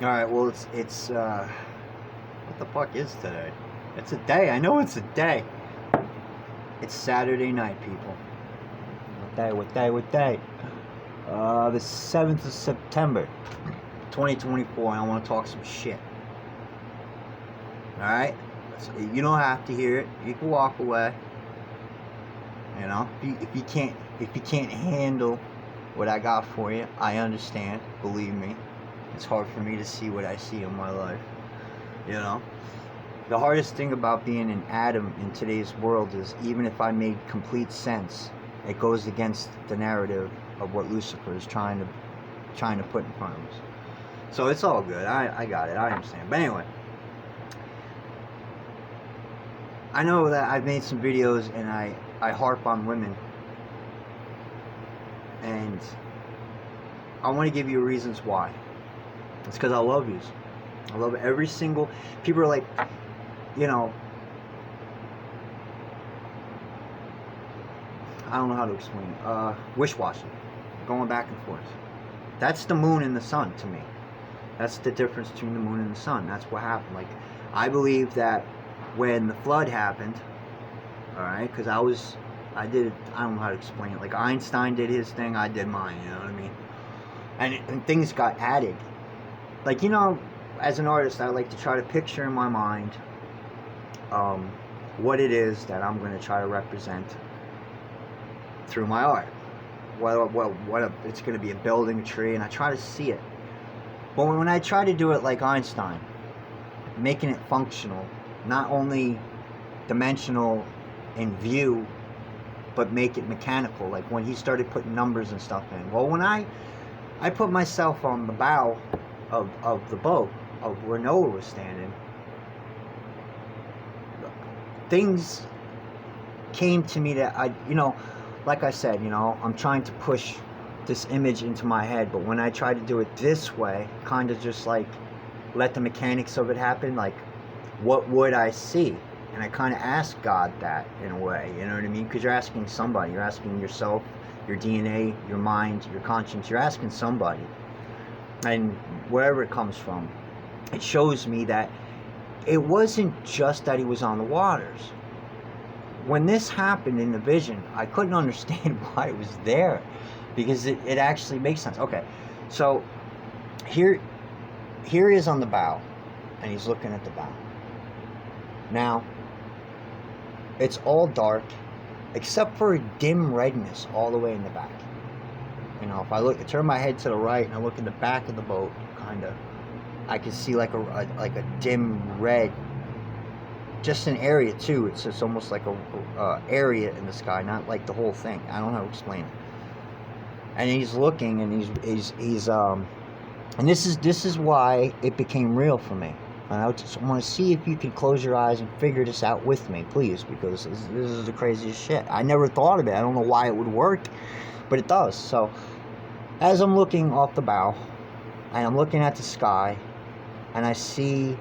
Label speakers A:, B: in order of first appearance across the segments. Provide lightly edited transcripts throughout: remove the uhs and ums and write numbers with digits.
A: Alright, well, what the fuck is today? It's a day. I know it's a day. It's Saturday night, people. What day? The 7th of September, 2024, and I want to talk some shit. Alright? So you don't have to hear it. You can walk away. You know? If you can't handle what I got for you, I understand. Believe me. It's hard for me to see what I see in my life. You know? The hardest thing about being an atom in today's world is even if I made complete sense, it goes against the narrative of what Lucifer is trying to put in front of us. So it's all good. I got it. I understand. But anyway, I know that I've made some videos and I harp on women, and I want to give you reasons why. It's because I love you. I love every single... People are like, you know, I don't know how to explain it. Wish-washing. Going back and forth. That's the moon and the sun to me. That's the difference between the moon and the sun. That's what happened. Like, I believe that when the flood happened, alright, because I don't know how to explain it. Like, Einstein did his thing, I did mine, you know what I mean? And things got added. Like, you know, as an artist, I like to try to picture in my mind what it is that I'm going to try to represent through my art. It's going to be a building, a tree, and I try to see it. But when I try to do it like Einstein, making it functional, not only dimensional in view, but make it mechanical, like when he started putting numbers and stuff in. Well, when I put myself on the bow of the boat, of where Noah was standing, things came to me that like I said, I'm trying to push this image into my head, but when I try to do it this way, kind of just like let the mechanics of it happen, like what would I see? And I kind of ask God that in a way, you know what I mean? Because you're asking somebody, you're asking yourself, your DNA, your mind, your conscience, you're asking somebody. And wherever it comes from, it shows me that it wasn't just that he was on the waters. When this happened in the vision, I couldn't understand why it was there, because it actually makes sense. Okay, so here he is on the bow, and he's looking at the bow. Now, it's all dark, except for a dim redness all the way in the back. You know, if I turn my head to the right and I look in the back of the boat, I can see like a dim red. Just an area too. It's just almost like a area in the sky, not like the whole thing. I don't know how to explain it. And he's looking, and he's and this is why it became real for me. And I just want to see if you can close your eyes and figure this out with me, please, because this is the craziest shit. I never thought of it. I don't know why it would work, but it does. So, as I'm looking off the bow, and I'm looking at the sky, and I see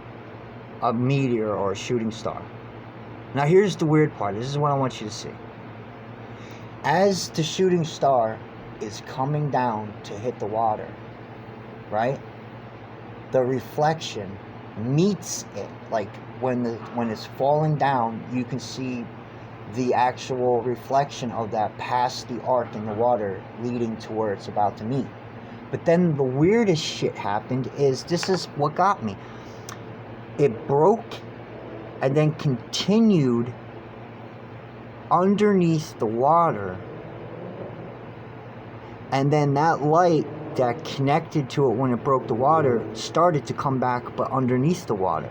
A: a meteor or a shooting star. Now, here's the weird part. This is what I want you to see. As the shooting star is coming down to hit the water, right? The reflection meets it. Like when it's falling down, you can see the actual reflection of that past the arc in the water, leading to where it's about to meet. But then the weirdest shit happened. This is what got me. It broke and then continued underneath the water, and then that light that connected to it when it broke the water started to come back, but underneath the water.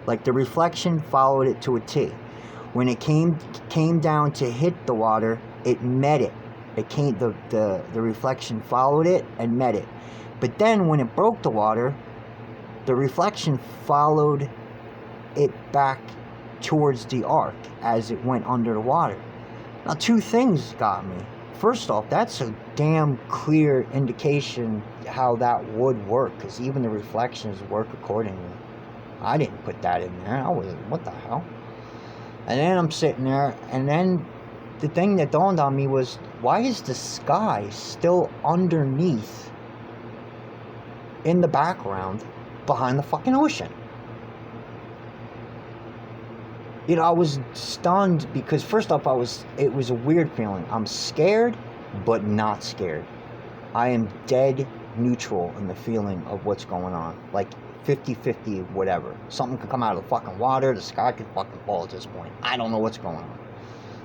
A: Like the reflection followed it to a T. When it came down to hit the water, it met it. The reflection followed it and met it. But then when it broke the water, the reflection followed it back towards the arc as it went under the water. Now, two things got me. First off, that's a damn clear indication how that would work, because even the reflections work accordingly. I didn't put that in there. What the hell? And then I'm sitting there, and then the thing that dawned on me was, why is the sky still underneath in the background behind the fucking ocean. You know, I was stunned because first off, it was a weird feeling. I'm scared, but not scared. I am dead neutral in the feeling of what's going on. Like 50-50, whatever. Something could come out of the fucking water, the sky could fucking fall at this point. I don't know what's going on.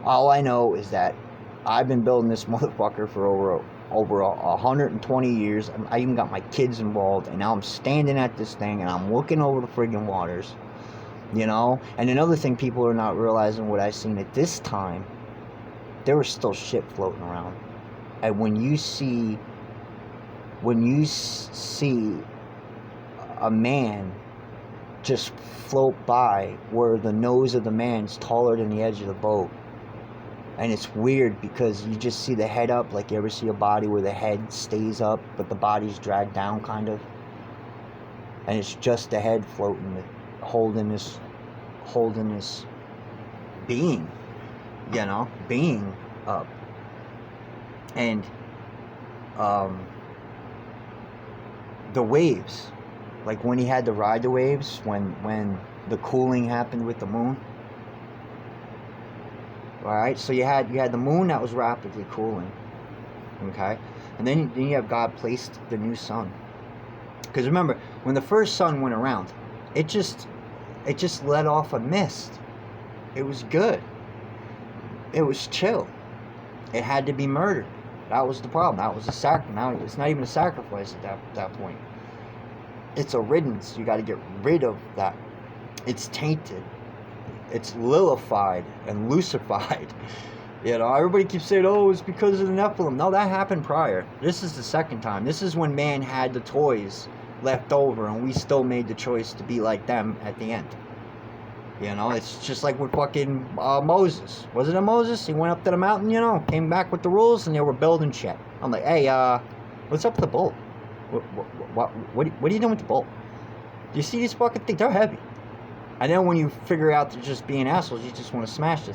A: All I know is that I've been building this motherfucker for over 120 years. I even got my kids involved, and now I'm standing at this thing and I'm looking over the friggin' waters. You know? And another thing people are not realizing, what I seen at this time, there was still shit floating around. And when you see a man just float by where the nose of the man's taller than the edge of the boat, and it's weird because you just see the head up, like you ever see a body where the head stays up but the body's dragged down, kind of, and it's just the head floating, holding this being, you know, being up. And the waves, like when he had to ride the waves, when the cooling happened with the moon. Alright, so you had the moon that was rapidly cooling. Okay? And then you have God placed the new sun. Because remember, when the first sun went around, it just let off a mist. It was good. It was chill. It had to be murdered. That was the problem. That was a sacrifice. Now it's not even a sacrifice at that point. It's a riddance. You got to get rid of that. It's tainted. It's lilified and lucified. You know, everybody keeps saying, oh, it's because of the Nephilim. No, that happened prior. This is the second time. This is when man had the toys left over and we still made the choice to be like them at the end. You know, it's just like with fucking Moses. Wasn't it Moses? He went up to the mountain, you know, came back with the rules, and they were building shit. I'm like, hey, what's up with the bull? What are you doing with the bull? Do you see these fucking things? They're heavy. And then when you figure out they're just being assholes, you just want to smash this